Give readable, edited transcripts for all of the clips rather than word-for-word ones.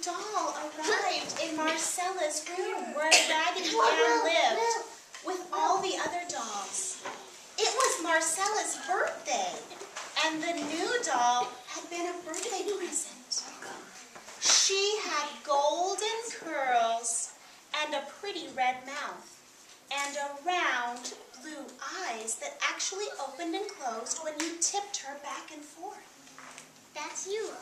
doll arrived in Marcella's room where Raggedy Ann lived with all the other dolls. It was Marcella's birthday, and the new doll had been a birthday present. She had golden curls and a pretty red mouth and a round blue eyes that actually opened and closed when you tipped her back and forth. That's you.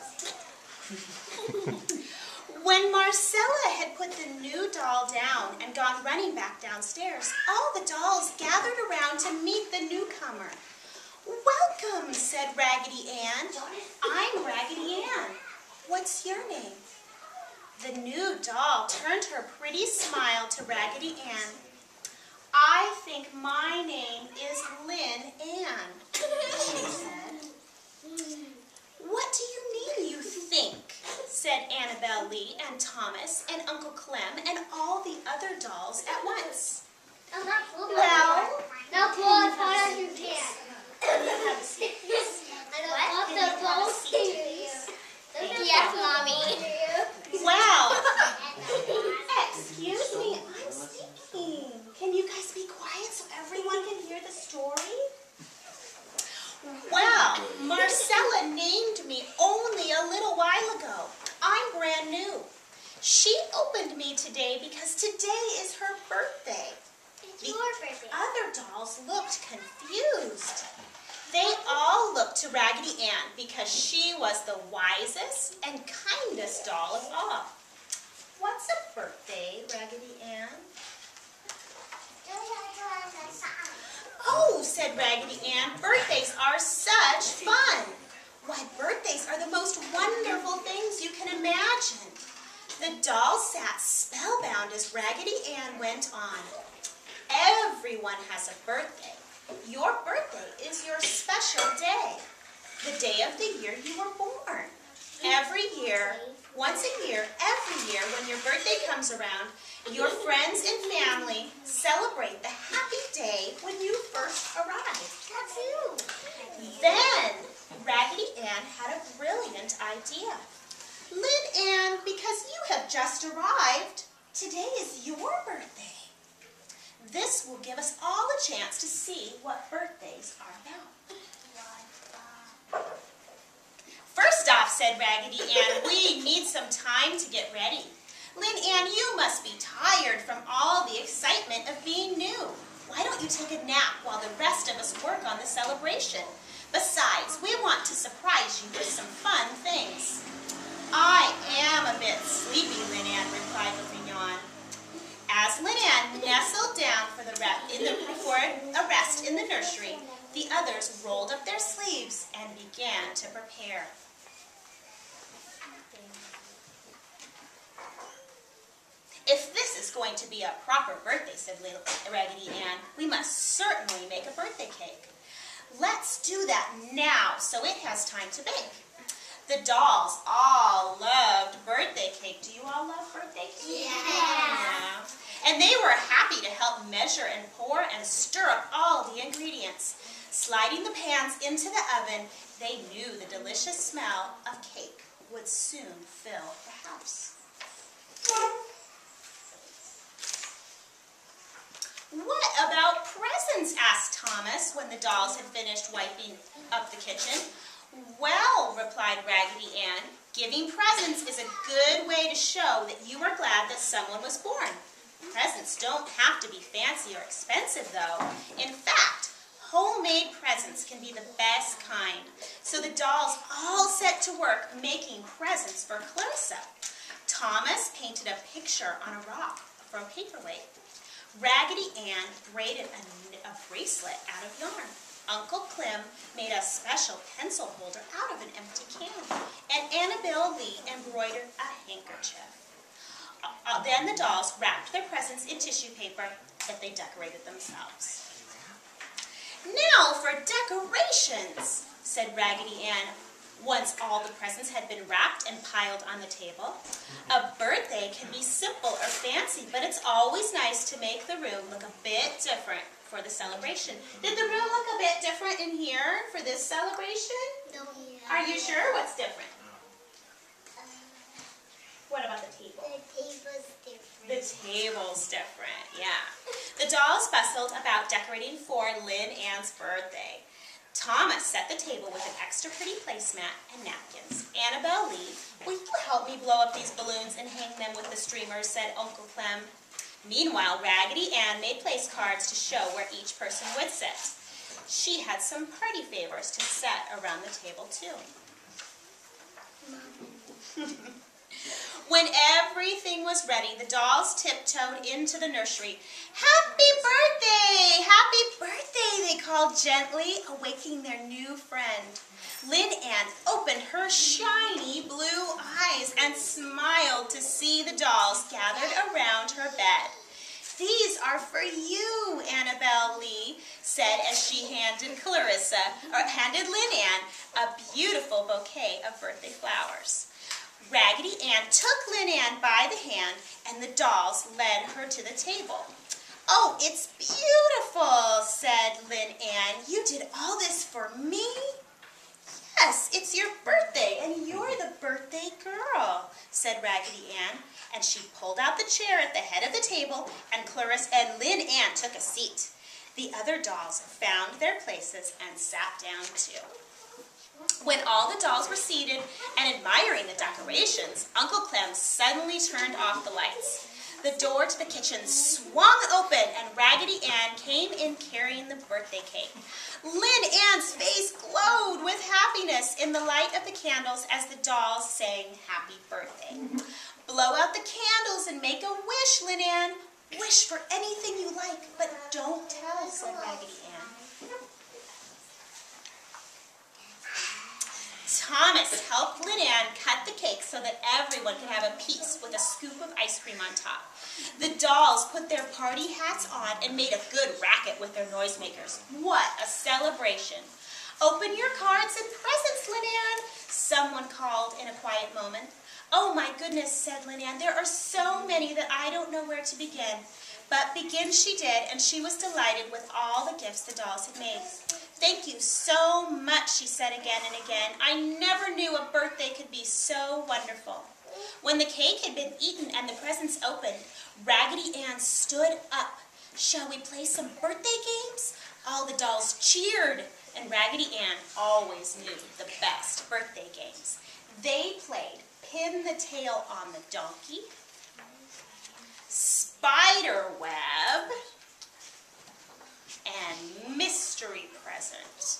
When Marcella had put the new doll down and gone running back downstairs, all the dolls gathered around to meet the newcomer. "Welcome," said Raggedy Ann. "I'm Raggedy Ann. What's your name?" The new doll turned her pretty smile to Raggedy Ann. "I think my name is Lynn Ann," she said. "What do you mean, you think?" said Annabelle Lee and Thomas and Uncle Clem and all the other dolls at once. Well, now pull as hard as you can. have a seat. Yes, Mommy. Wow. Excuse me, I'm speaking. Can you guys be quiet so everyone can hear the story? Well, Marcella named me only a little while ago. I'm brand new. She opened me today because today is her birthday. It's your birthday. Other dolls looked confused. They all looked to Raggedy Ann because she was the wisest and kindest doll of all. What's a birthday, Raggedy Ann? "Oh," said Raggedy Ann, "birthdays are such fun. Why, birthdays are the most wonderful things you can imagine." The dolls sat spellbound as Raggedy Ann went on. "Everyone has a birthday. Your birthday is your special day, the day of the year you were born. Every year, once a year, every year when your birthday comes around, your friends and family celebrate the happy day when you first arrived." That's you. Then Raggedy Ann had a brilliant idea. "Lynn Ann, because you have just arrived, today is your birthday. This will give us all a chance to see what birthdays are about." "First off," said Raggedy Ann, "we need some time to get ready. Lynn Ann, you must be tired from all the excitement of being new. Why don't you take a nap while the rest of us work on the celebration? Besides, we want to surprise you with some fun things." "I am a bit sleepy," Lynn Ann replied with a yawn. As Lynn Ann nestled down for a rest in the nursery, the others rolled up their sleeves and began to prepare. "If this is going to be a proper birthday," said Raggedy Ann, "we must certainly make a birthday cake. Let's do that now so it has time to bake." The dolls all loved birthday cake. Do you all love birthday cake? Yeah. And they were happy to help measure and pour and stir up all the ingredients. Sliding the pans into the oven, they knew the delicious smell of cake would soon fill the house. "What about presents?" asked Thomas when the dolls had finished wiping up the kitchen. "Well," replied Raggedy Ann, "giving presents is a good way to show that you are glad that someone was born. Presents don't have to be fancy or expensive, though. In fact, homemade presents can be the best kind." So the dolls all set to work making presents for Clarissa. Thomas painted a picture on a rock for a paperweight. Raggedy Ann braided a bracelet out of yarn. Uncle Clem made a special pencil holder out of an empty can. And Annabelle Lee embroidered a handkerchief. Then the dolls wrapped their presents in tissue paper that they decorated themselves. "Now for decorations," said Raggedy Ann once all the presents had been wrapped and piled on the table. "A birthday can be simple or fancy, but it's always nice to make the room look a bit different for the celebration." Did the room look a bit different in here for this celebration? No. Are you sure? What's different? What about table's different. The table's different, yeah. The dolls bustled about decorating for Lynn Ann's birthday. Thomas set the table with an extra pretty placemat and napkins. Annabelle Lee, will you help me blow up these balloons and hang them with the streamers, said Uncle Clem. Meanwhile, Raggedy Ann made place cards to show where each person would sit. She had some party favors to set around the table, too. When everything was ready, the dolls tiptoed into the nursery. "Happy birthday! Happy birthday!" they called gently, awaking their new friend. Lynn Ann opened her shiny blue eyes and smiled to see the dolls gathered around her bed. "These are for you," Annabelle Lee said as she handed Lynn Ann a beautiful bouquet of birthday flowers. Raggedy Ann took Lynn Ann by the hand, and the dolls led her to the table. "Oh, it's beautiful," said Lynn Ann. "You did all this for me?" "Yes, it's your birthday, and you're the birthday girl," said Raggedy Ann, and she pulled out the chair at the head of the table, and Lynn Ann took a seat. The other dolls found their places and sat down too. When all the dolls were seated and admiring the decorations, Uncle Clem suddenly turned off the lights. The door to the kitchen swung open and Raggedy Ann came in carrying the birthday cake. Lynn Ann's face glowed with happiness in the light of the candles as the dolls sang happy birthday. "Blow out the candles and make a wish, Lynn Ann. Wish for anything you like, but don't tell," said Raggedy Ann. Thomas helped Lynn Ann cut the cake so that everyone could have a piece with a scoop of ice cream on top. The dolls put their party hats on and made a good racket with their noisemakers. What a celebration! "Open your cards and presents, Lynn Ann," someone called in a quiet moment. "Oh my goodness," said Lynn Ann, "there are so many that I don't know where to begin." But begin she did, and she was delighted with all the gifts the dolls had made. "Thank you so much," she said again and again. "I never knew a birthday could be so wonderful." When the cake had been eaten and the presents opened, Raggedy Ann stood up. "Shall we play some birthday games?" All the dolls cheered, and Raggedy Ann always knew the best birthday games. They played Pin the Tail on the Donkey, Spider Web, and Mystery Present.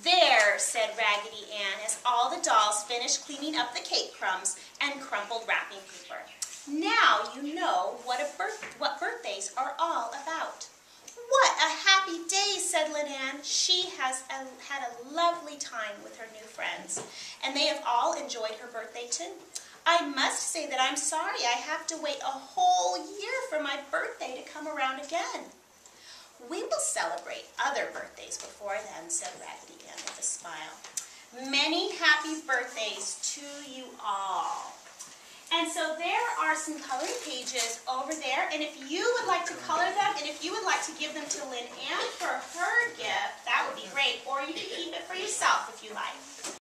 "There," said Raggedy Ann as all the dolls finished cleaning up the cake crumbs and crumpled wrapping paper. "Now you know what birthdays are all about." "What a happy day," said Lynn Ann. She has had a lovely time with her new friends, and they have all enjoyed her birthday too. "I must say that I'm sorry I have to wait a whole year for my birthday to come around again." "We will celebrate other birthdays before then," said Raggedy Ann with a smile. "Many happy birthdays to you all." And so there are some coloring pages over there, and if you would like to color them, and if you would like to give them to Lynn Ann for her gift, that would be great, or you can keep it for yourself if you like.